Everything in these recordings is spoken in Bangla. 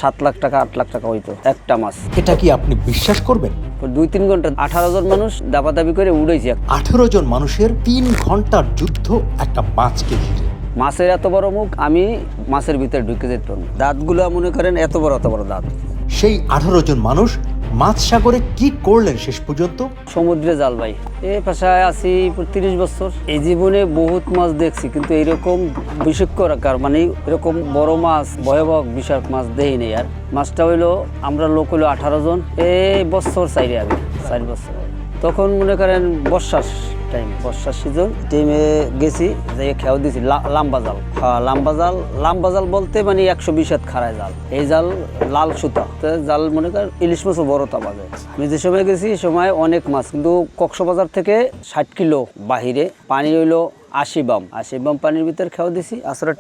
7 লাখ টাকা 8 লাখ টাকা হইতো একটা মাছ। এটা কি আপনি বিশ্বাস করবেন? 2-3 ঘন্টা 18 জন মানুষ দাপাদাপি করে উড়েছে। 18 জন মানুষের 3 ঘন্টার যুদ্ধ একটা মাছকে ঘিরে। মাছের এত বড় মুখ, আমি মাছের ভিতরে ঢুকে যেতে পারবো। দাঁতগুলো মনে করেন এত বড় দাঁত। সেই 18 জন মানুষ মাছ সাগরে কি করলেন শেষ পর্যন্ত? সমুদ্রে জাল ভাই, এই পেশায় আছি 30 বছর। এই জীবনে বহুত মাছ দেখছি, কিন্তু এইরকম বিশেষজ্ঞ মানে এরকম বড় মাছ, ভয়াবহ বিষাক মাছ দেই নেই। আর মাছটা হইলো, আমরা লোক হইলো 18 জন। এই বছর 4 বছর তখন মনে করেন বর্ষার সিজন টিমে গেছি, যাই খেয়াও দিয়েছি লাম্বা জাল। হ্যাঁ, লাম্বা জাল বলতে মানে 120 হাত খাড়ায় জাল। এই জাল লাল সুতা জাল, মনে করেন ইলিশ মাছও বড় তাবা যায়। আমি যে সময় গেছি সময় অনেক মাছ, কিন্তু কক্সবাজার থেকে 60 কিলো বাহিরে, পানি হইলো 80 বাম পানির ভিতরে খেয়াও দিছি। আসরের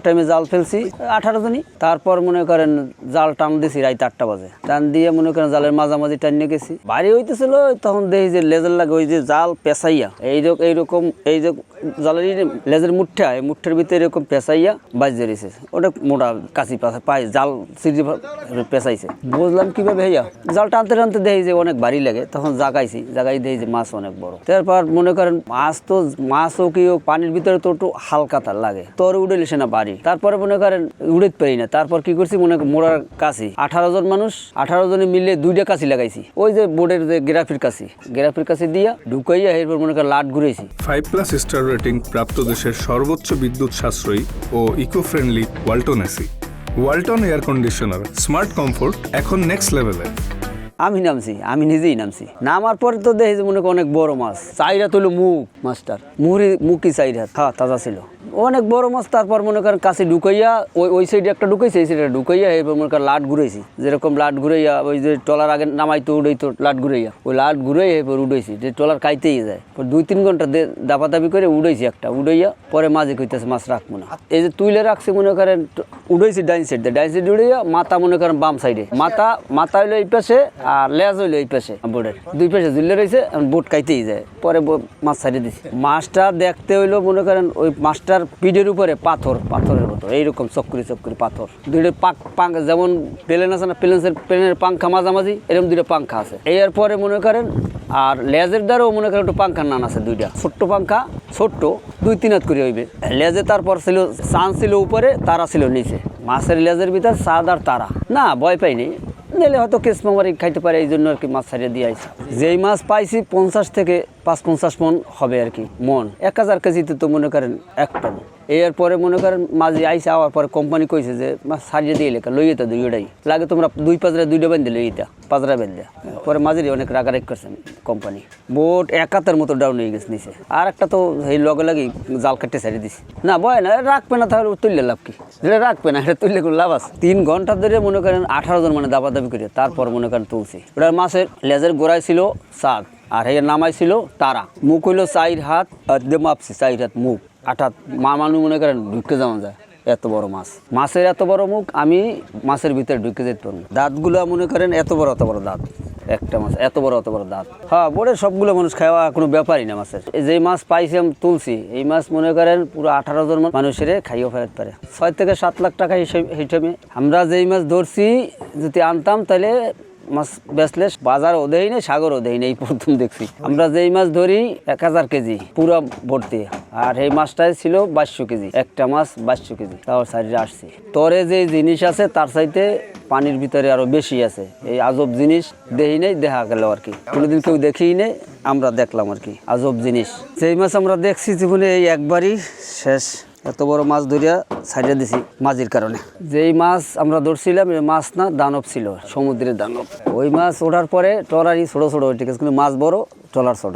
টাইমে জাল ফেলছি 18 জনই। তারপর মনে করেন জাল টান দিছি রাত 8টা বাজে। টান দিয়ে মনে করেন জালের মাঝামাঝি টান নিয়ে গেছি। বাড়ি হইতেছিল, তখন দেখি যে লেজার লাগে, ওই যে জাল পেঁচাইয়া এইরকম এই যে জালের লেজের মুঠা, এই মুঠের ভিতরে এরকম পেঁচাইয়া বাজিয়ে রয়েছে। ওটা মোটা কাছি পায় জাল সিঁড়ি পেঁচাইছে। বুঝলাম কিভাবে হইয়া জাল টানতে দেখি যে অনেক ভারী লাগে। তখন জাগাই দেখি যে মাছ অনেক বড়। তারপর মনে করেন মাছও কি পানির ভিতরে তো একটু হালকা তার লাগে, তোর উড়ে লিসে না বাড়ি। তারপরে মনে করেন উড়েতে পারি না। তারপর কি করছি, মোড়ার কাছি 18 জন মানুষ, 18 জনে মিলে 2টা কাছি লাগাইছি। ওই যে বোর্ডের যে গ্রাফির কাছি দিয়া ঢুকাইয়া এরপর মনে করেন লাট ঘুরেছি। 5+ স্টার রেটিং প্রাপ্ত দেশের সর্বোচ্চ বিদ্যুৎ সাশ্রয়ী ও eco friendly Walton AC. Walton air conditioner, smart comfort এখন নেক্সট লেভেলে। আমি নিজেই নামছি। নামার পরে তো দেখি যে মনে করেন অনেক বড় মাছ। 4 হাত হলো মাছটার মুখই 4 হাত। হ্যাঁ, তাজা ছিল, অনেক বড় মাছ। তারপর মনে করেন কাছে ঢুকাইয়া ওই সাইডে একটা ঢুকাইছে, এই সাইডে ঢুকাইয়া এরপর মনে করেন লাট ঘুরেছি। যেরকম লাট ঘুরাইয়া ওই যে ট্রলার আগে নামাইতো উড়াইতো, লাট ঘুরাইয়া ওই লাট ঘুরাই এরপর উড়াইছি, যে ট্রলার কাইতেই যায়। 2-3 ঘন্টা দাপাদাপি করে উড়াইছি একটা। উড়াইয়া পরে মাঝে কইতেছে মাছ রাখবো না। এই যে তুইলে রাখছি মনে করেন, উড়াইছি ডাইন সাইড উড়াইয়া মাথা মনে করেন বাম সাইডে। মাথা হইলো এই পাশে আর লেজ হইলো এই পাশে। বোর্ডের 2 পাশে ঝুলে রয়েছে, বোট কাইতেই যায়। পরে মাছ ছাড়িয়ে দিছি। মাছটা দেখতে হইলো মনে করেন ওই মাছটার পিঠের উপরে পাথরের মতো এইরকম চক্করি পাথর। 2টা পাঙ্খা, যেমন প্লেন আছে না, প্লেনের পাঙ্খা মাঝামাঝি এরকম 2টা পাঙ্খা আছে। এরপরে মনে করেন আর লেজের দ্বারাও মনে করেন একটু পাঙ্খার নান আছে 2টা ছোট্ট পাঙ্খা, ছোট্ট 2-3 হাত করে হইবে লেজে। তারপর ছিল চাঁদ ছিল উপরে, তারা ছিল নিচে। মাছের লেজের ভিতর চাঁদ আর তারা না, ভয় পাইনি। নিলে হয়তো কেস মামারি খাইতে পারে, এই জন্য আর কি মাছ ছাড়িয়ে দিয়ে আইছি। যেই মাছ পাইছি 50 থেকে 50 মন হবে আর কি। 1000 কেজিতে তো মনে করেন 1 টন। এরপরে মনে করেন মাঝি আইসে, আওয়ার পরে কোম্পানি কইছে যে মাছ ছাড়িয়ে দিয়ে লেখা লইয়ে তা 2টাই লাগে, তোমরা 2 পাজরা 2টা বেঁধে লইতা, পাজরা বেঁধে। পরে মাঝিরে অনেক রাগারাগ করছেন কোম্পানি। বোট 1 হাতের মতো ডাউন হয়ে গেছে নিচে। আর একটা তো এই লগে লাগি জাল কাটতে ছাড়িয়ে দিছি। না ভয় না, রাখবে না তাহলে তুললে লাভ কি? যেটা রাখবে না এটা তুললে কোনো লাভ আছে? 3 ঘন্টা ধরে মনে করেন 18 জন মানে দাবাদাবি করে তারপর মনে করেন তুলছি। ওটার মাছের লেজের গোড়ায় ছিল চাঁদ, আর এর নামাই ছিল তারা। মুখ হইলো 4 হাত, মাপছি 4 হাত মুখ। 8 হাত মানুষ মনে করেন ঢুকে যাওয়া যায়। এত বড় মাছের এত বড় মুখ, আমি মাছের ভিতরে ঢুকে যেতে পারবো। দাঁতগুলো মনে করেন এত বড় দাঁত, একটা মাছ এত বড় দাঁত। হ্যাঁ, বোর্ডের সবগুলো মানুষ খাওয়া কোনো ব্যাপারই না মাছের। যেই মাছ পাইছি আমি তুলছি, এই মাছ মনে করেন পুরো 18 জন মানুষের খাইও ফেরত পারে। 6 থেকে 7 লাখ টাকা হিসেবে আমরা যেই মাছ ধরছি, যদি আনতাম তাহলে মাছ বেচলে বাজারও দেই নেই, সাগরও দেই নেই। এই প্রথম দেখছি আমরা যেই মাছ ধরি 1000 কেজি পুরো ভর্তি, আর এই মাছটাই ছিল 2200 কেজি। একটা মাছ 2200 কেজি, তাও সাইডে আসছি। তরে যে জিনিস আছে তার চাইতে পানির ভিতরে আরো বেশি আছে। এই আজব জিনিস দেই নেই, দেখা গেল আর কি। কোনোদিন কেউ দেখেই নেই, আমরা দেখলাম আর কি আজব জিনিস। যেই মাছ আমরা দেখছি জীবনে এই একবারই শেষ। এত বড় মাছ ধরিয়া ছাড়িয়ে দিছি মাঝির কারণে। যেই মাছ আমরা ধরছিলাম, এই মাছ না, দানব ছিল, সমুদ্রের দানব। ওই মাছ ওঠার পরে ট্রলারই ছোট, ঠিক আছে, কিন্তু মাছ বড়, ট্রলার ছোট।